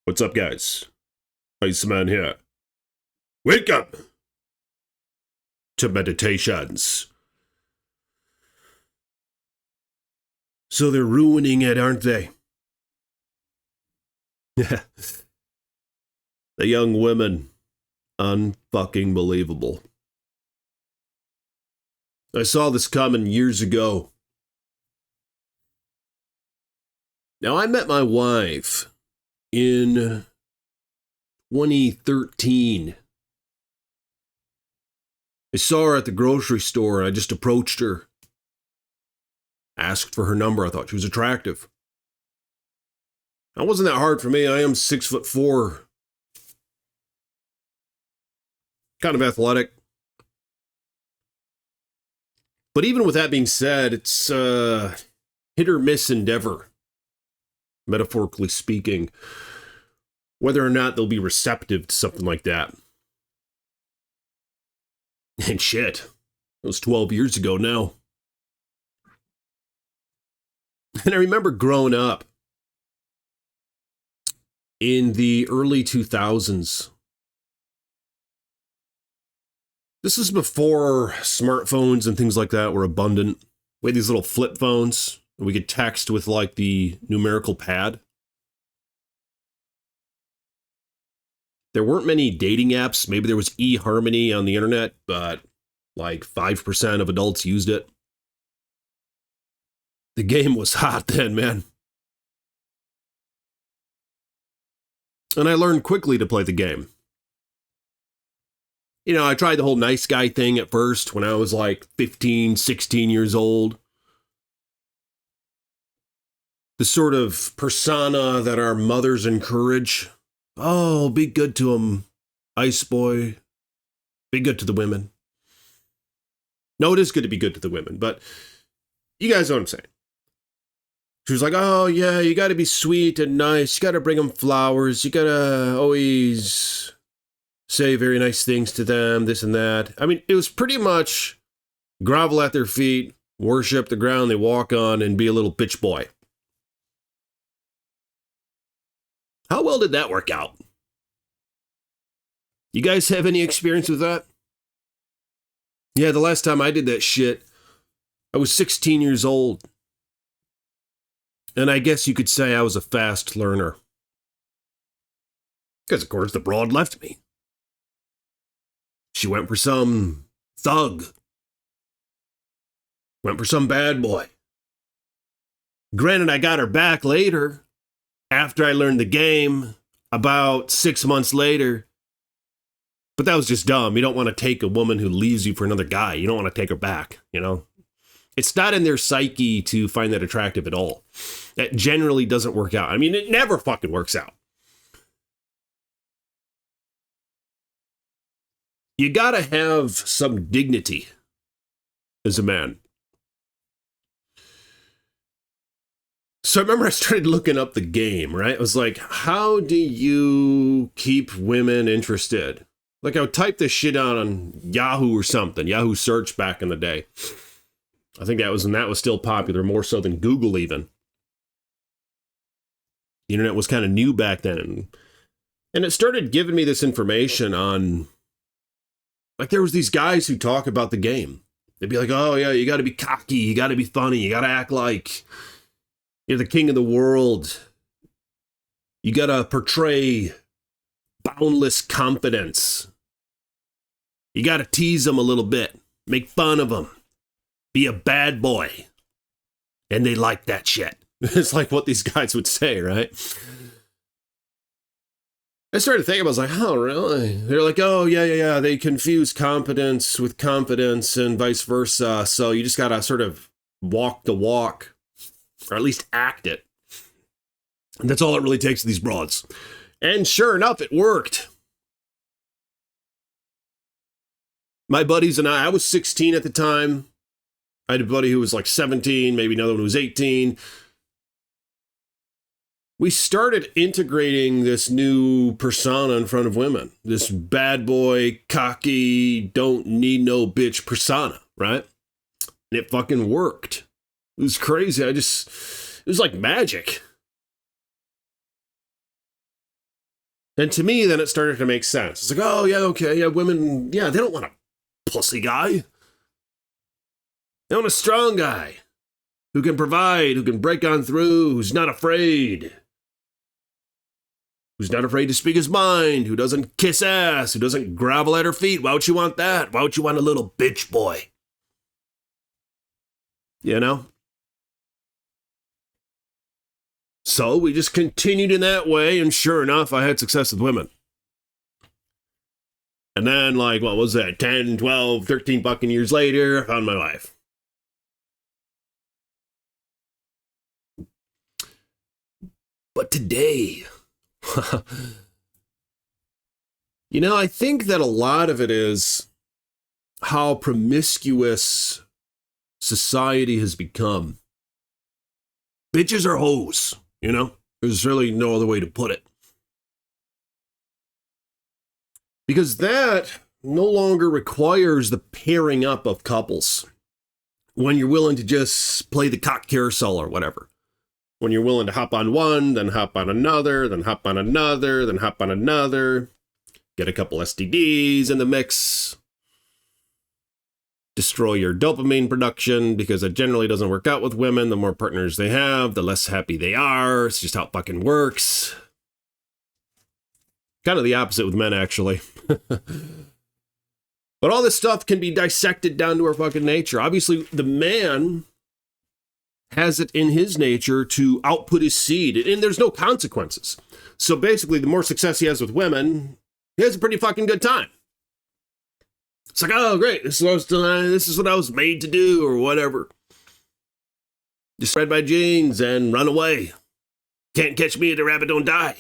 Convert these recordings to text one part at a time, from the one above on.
What's up, guys? Iceman here. Wake up to meditations. So they're ruining it, aren't they? Yeah. The young women. Unfucking believable. I saw this coming years ago. Now, I met my wife in 2013. I saw her at the grocery store and I just approached her. Asked for her number. I thought she was attractive. That wasn't that hard for me. I am 6'4". Kind of athletic. But even with that being said, it's hit or miss endeavor, metaphorically speaking, whether or not they'll be receptive to something like that. And shit, it was 12 years ago now. And I remember growing up in the early 2000s. This is before smartphones and things like that were abundant. We had these little flip phones. We could text with like the numerical pad. There weren't many dating apps. Maybe there was eHarmony on the internet, but like 5% of adults used it. The game was hot then, man. And I learned quickly to play the game. You know, I tried the whole nice guy thing at first when I was like 15, 16 years old. The sort of persona that our mothers encourage. Oh, be good to them, ice boy. Be good to the women. No, it is good to be good to the women, but you guys know what I'm saying. She was like, oh, yeah, you got to be sweet and nice. You got to bring them flowers. You got to always say very nice things to them, this and that. I mean, it was pretty much grovel at their feet, worship the ground they walk on, and be a little bitch boy. How well did that work out? You guys have any experience with that? Yeah, the last time I did that shit, I was 16 years old. And I guess you could say I was a fast learner. Because, of course, the broad left me. She went for some thug. Went for some bad boy. Granted, I got her back later, after I learned the game, about 6 months later. But that was just dumb. You don't want to take a woman who leaves you for another guy. You don't want to take her back, you know? It's not in their psyche to find that attractive at all. That generally doesn't work out. I mean, it never fucking works out. You gotta have some dignity as a man. So I remember I started looking up the game, right? I was like, how do you keep women interested? Like I would type this shit out on Yahoo or something, Yahoo search back in the day. I think that was when that was still popular, more so than Google even. The internet was kind of new back then. And it started giving me this information on, like there was these guys who talk about the game. They'd be like, oh yeah, you got to be cocky, you got to be funny, you got to act like you're the king of the world. You got to portray boundless confidence. You got to tease them a little bit, make fun of them. Be a bad boy. And they like that shit. It's like what these guys would say, right? I started thinking, I was like, oh, really? They're like, oh, yeah. They confuse competence with confidence and vice versa. So you just got to sort of walk the walk, or at least act it. And that's all it really takes to these broads. And sure enough, it worked. My buddies and I was 16 at the time. I had a buddy who was like 17, maybe another one who was 18. We started integrating this new persona in front of women. This bad boy, cocky, don't need no bitch persona, right? And it fucking worked. It was crazy. It was like magic. And to me, then it started to make sense. It's like, oh, yeah, okay, yeah, women, yeah, they don't want a pussy guy. They want a strong guy who can provide, who can break on through, who's not afraid. Who's not afraid to speak his mind, who doesn't kiss ass, who doesn't grovel at her feet. Why would you want that? Why would you want a little bitch boy? You know? So we just continued in that way, and sure enough, I had success with women. And then, like, what was that, 10, 12, 13 fucking years later, I found my wife. But today, you know, I think that a lot of it is how promiscuous society has become. Bitches are hoes, you know? There's really no other way to put it. Because that no longer requires the pairing up of couples. When you're willing to just play the cock carousel or whatever. When you're willing to hop on one, then hop on another, then hop on another, then hop on another. Get a couple STDs in the mix. Destroy your dopamine production because it generally doesn't work out with women. The more partners they have, the less happy they are. It's just how it fucking works. Kind of the opposite with men, actually. But all this stuff can be dissected down to our fucking nature. Obviously, the man has it in his nature to output his seed, and there's no consequences. So basically, the more success he has with women, he has a pretty fucking good time. It's like, oh, great, this is what I was made to do, or whatever. Just spread my jeans and run away. Can't catch me, the rabbit don't die.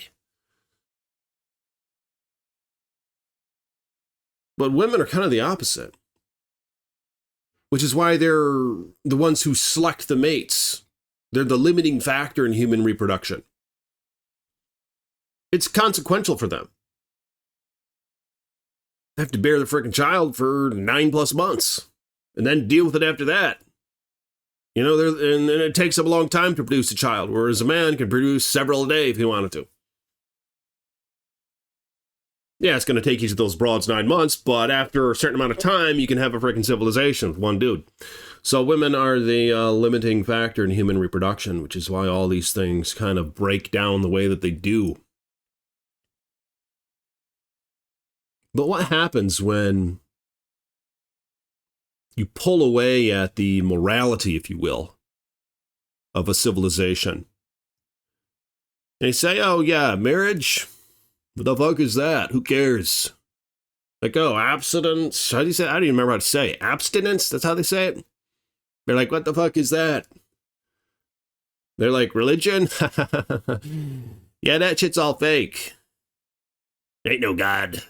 But women are kind of the opposite. Which is why they're the ones who select the mates. They're the limiting factor in human reproduction. It's consequential for them. They have to bear the freaking child for 9+ months. And then deal with it after that. You know, and it takes them a long time to produce a child. Whereas a man can produce several a day if he wanted to. Yeah, it's going to take each of those broads 9 months, but after a certain amount of time, you can have a freaking civilization with one dude. So women are the limiting factor in human reproduction, which is why all these things kind of break down the way that they do. But what happens when you pull away at the morality, if you will, of a civilization? They say, oh yeah, marriage? What the fuck is that? Who cares? Like, oh, abstinence? How do you say? I don't even remember how to say it. Abstinence? That's how they say it? They're like, what the fuck is that? They're like, religion? Yeah, that shit's all fake. Ain't no God.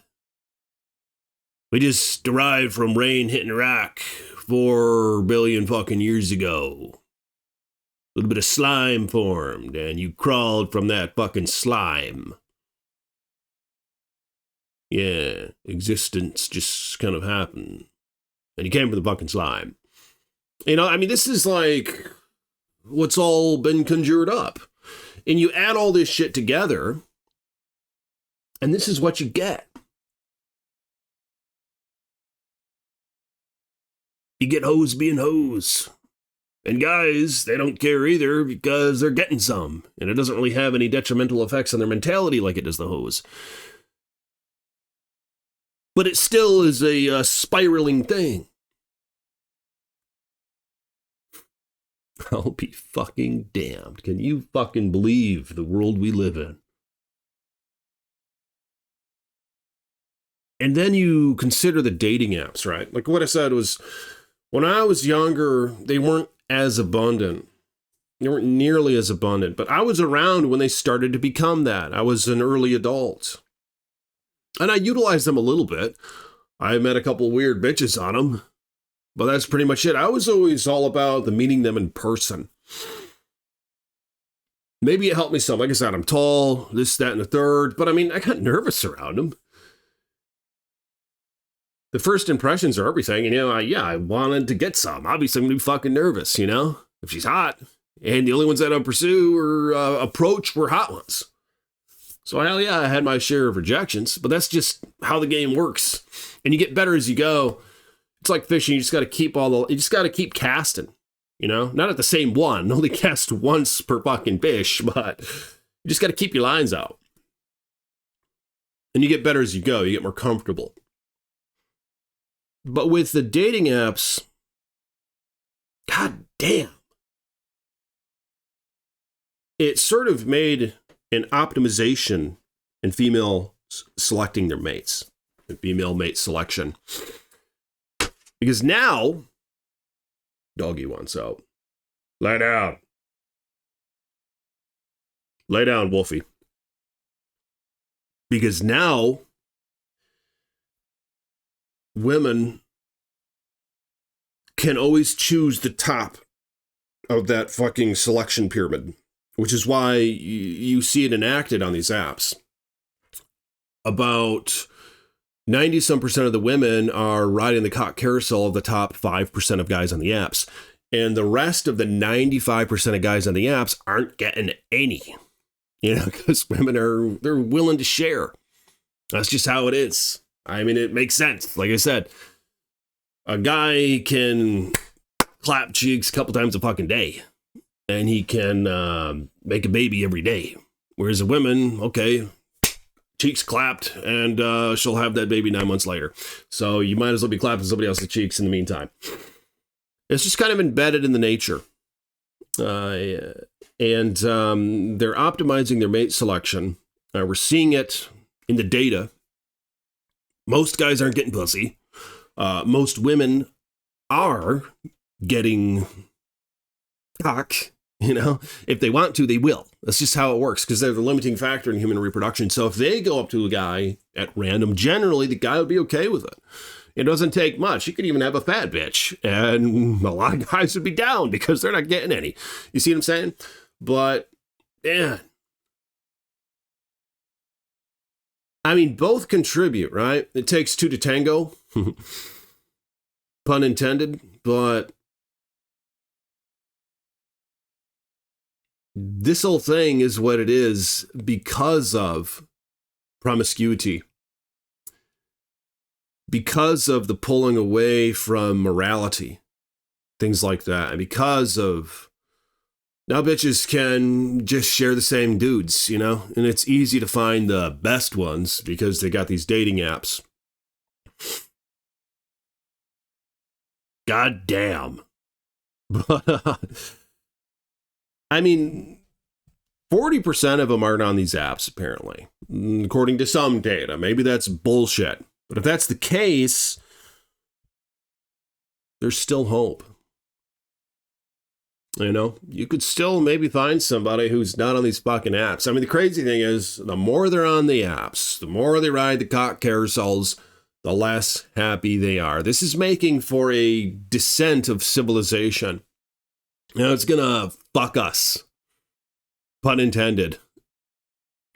We just derived from rain hitting a rock 4 billion fucking years ago. A little bit of slime formed, and you crawled from that fucking slime. Yeah, existence just kind of happened. And you came from the fucking slime. You know, I mean, this is like what's all been conjured up. And you add all this shit together, and this is what you get. You get hoes being hoes. And guys, they don't care either because they're getting some. And it doesn't really have any detrimental effects on their mentality like it does the hoes. But it still is a spiraling thing. I'll be fucking damned. Can you fucking believe the world we live in? And then you consider the dating apps, right? Like what I said was, when I was younger, they weren't as abundant. They weren't nearly as abundant. But I was around when they started to become that. I was an early adult. And I utilized them a little bit. I met a couple weird bitches on them. But that's pretty much it. I was always all about the meeting them in person. Maybe it helped me some. Like I said, I'm tall, this, that, and the third. But I mean, I got nervous around them. The first impressions are everything. And, you know, I wanted to get some. Obviously, I'm going to be fucking nervous, you know? If she's hot. And the only ones that I pursue or approach were hot ones. So hell yeah, I had my share of rejections, but that's just how the game works. And you get better as you go. It's like fishing. You just got to keep casting, you know, not at the same one, only cast once per fucking fish, but you just got to keep your lines out. And you get better as you go. You get more comfortable. But with the dating apps, god damn, it sort of made an optimization in female selecting their mates, the female mate selection. Because now, doggy wants out. Lay down. Lay down, Wolfie. Because now, women can always choose the top of that fucking selection pyramid, which is why you see it enacted on these apps. About 90% of the women are riding the cock carousel of the top 5% of guys on the apps. And the rest of the 95% of guys on the apps aren't getting any. You know, because women they're willing to share. That's just how it is. I mean, it makes sense. Like I said, a guy can clap cheeks a couple times a fucking day. And he can make a baby every day. Whereas a woman, okay, cheeks clapped, and she'll have that baby 9 months later. So you might as well be clapping somebody else's cheeks in the meantime. It's just kind of embedded in the nature. And they're optimizing their mate selection. We're seeing it in the data. Most guys aren't getting pussy. Most women are getting cock. You know, if they want to, they will. That's just how it works, because they're the limiting factor in human reproduction. So if they go up to a guy at random, generally the guy would be okay with it. It doesn't take much. You could even have a fat bitch, and a lot of guys would be down because they're not getting any. You see what I'm saying? But, man. I mean, both contribute, right? It takes two to tango. Pun intended. But this whole thing is what it is because of promiscuity. Because of the pulling away from morality. Things like that. And because of now bitches can just share the same dudes, you know? And it's easy to find the best ones because they got these dating apps. God damn. I mean, 40% of them aren't on these apps, apparently, according to some data. Maybe that's bullshit. But if that's the case, there's still hope. You know, you could still maybe find somebody who's not on these fucking apps. I mean, the crazy thing is, the more they're on the apps, the more they ride the cock carousels, the less happy they are. This is making for a descent of civilization. You know, it's gonna fuck us. Pun intended.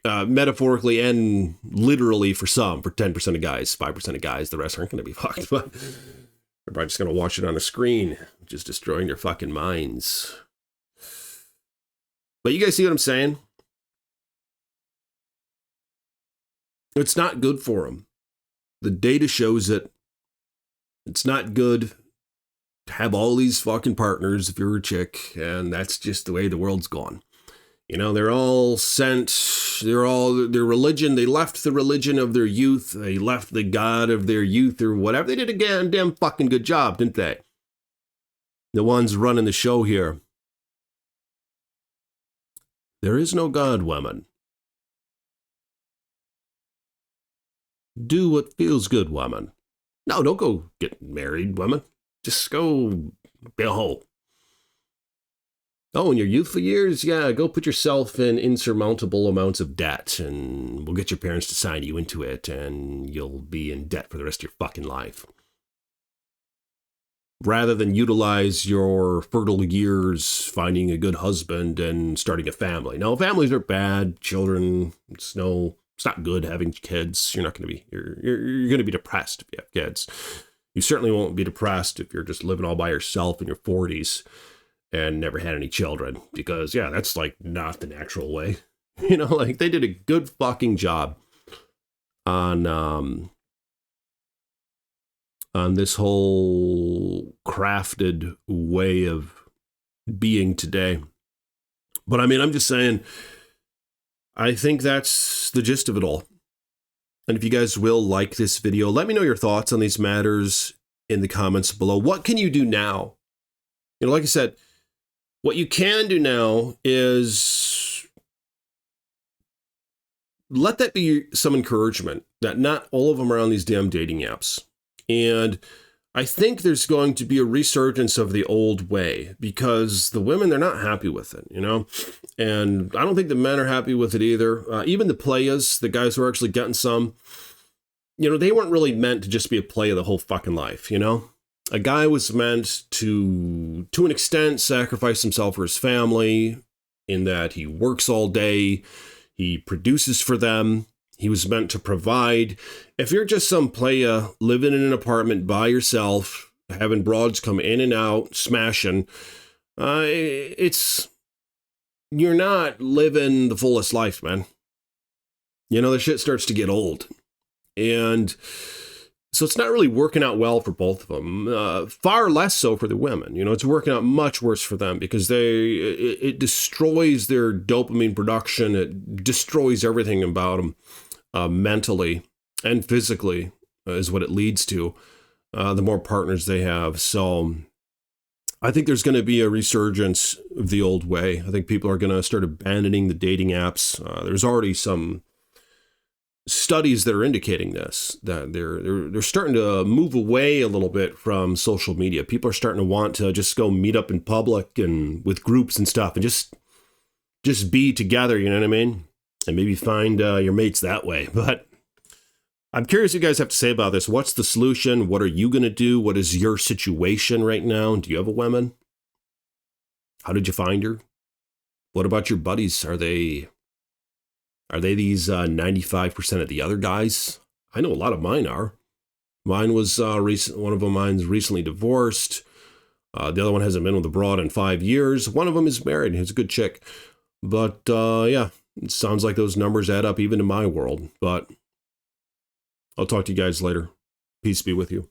Metaphorically and literally for some, for 10% of guys, 5% of guys, the rest aren't going to be fucked. But they're probably just going to watch it on a screen, just destroying their fucking minds. But you guys see what I'm saying? It's not good for them. The data shows it. It's not good to have all these fucking partners if you're a chick, and that's just the way the world's gone. You know, they're all sent, their religion, they left the religion of their youth, they left the God of their youth or whatever. They did a damn fucking good job, didn't they? The ones running the show here. There is no God, woman. Do what feels good, woman. No, don't go get married, woman. Just go be a hoe. Oh, in your youthful years, yeah, go put yourself in insurmountable amounts of debt, and we'll get your parents to sign you into it, and you'll be in debt for the rest of your fucking life. Rather than utilize your fertile years finding a good husband and starting a family. Now, families are bad, children, it's not good having kids. You're going to be depressed if you have kids. You certainly won't be depressed if you're just living all by yourself in your 40s. And never had any children, because, yeah, that's like not the natural way. You know, like they did a good fucking job on this whole crafted way of being today. But I mean, I'm just saying, I think that's the gist of it all. And if you guys will like this video, let me know your thoughts on these matters in the comments below. What can you do now? You know, like I said, what you can do now is let that be some encouragement that not all of them are on these damn dating apps. And I think there's going to be a resurgence of the old way because the women, they're not happy with it, you know? And I don't think the men are happy with it either. Even the playas, the guys who are actually getting some, you know, they weren't really meant to just be a playa the whole fucking life, you know? A guy was meant to an extent, sacrifice himself for his family in that he works all day, he produces for them, he was meant to provide. If you're just some playa living in an apartment by yourself, having broads come in and out, smashing, you're not living the fullest life, man. You know, the shit starts to get old. And so it's not really working out well for both of them. Far less so for the women. You know, it's working out much worse for them because it destroys their dopamine production. It destroys everything about them mentally and physically is what it leads to. The more partners they have. So I think there's going to be a resurgence of the old way. I think people are going to start abandoning the dating apps. There's already some studies that are indicating this, that they're starting to move away a little bit from social media. People are starting to want to just go meet up in public and with groups and stuff and just be together, you know what I mean? And maybe find your mates that way. But I'm curious what you guys have to say about this. What's the solution? What are you going to do? What is your situation right now? Do you have a woman? How did you find her? What about your buddies? Are they these 95% of the other guys? I know a lot of mine are. Mine was one of mine's recently divorced. The other one hasn't been with a broad in 5 years. One of them is married. He's a good chick. But yeah, it sounds like those numbers add up even in my world. But I'll talk to you guys later. Peace be with you.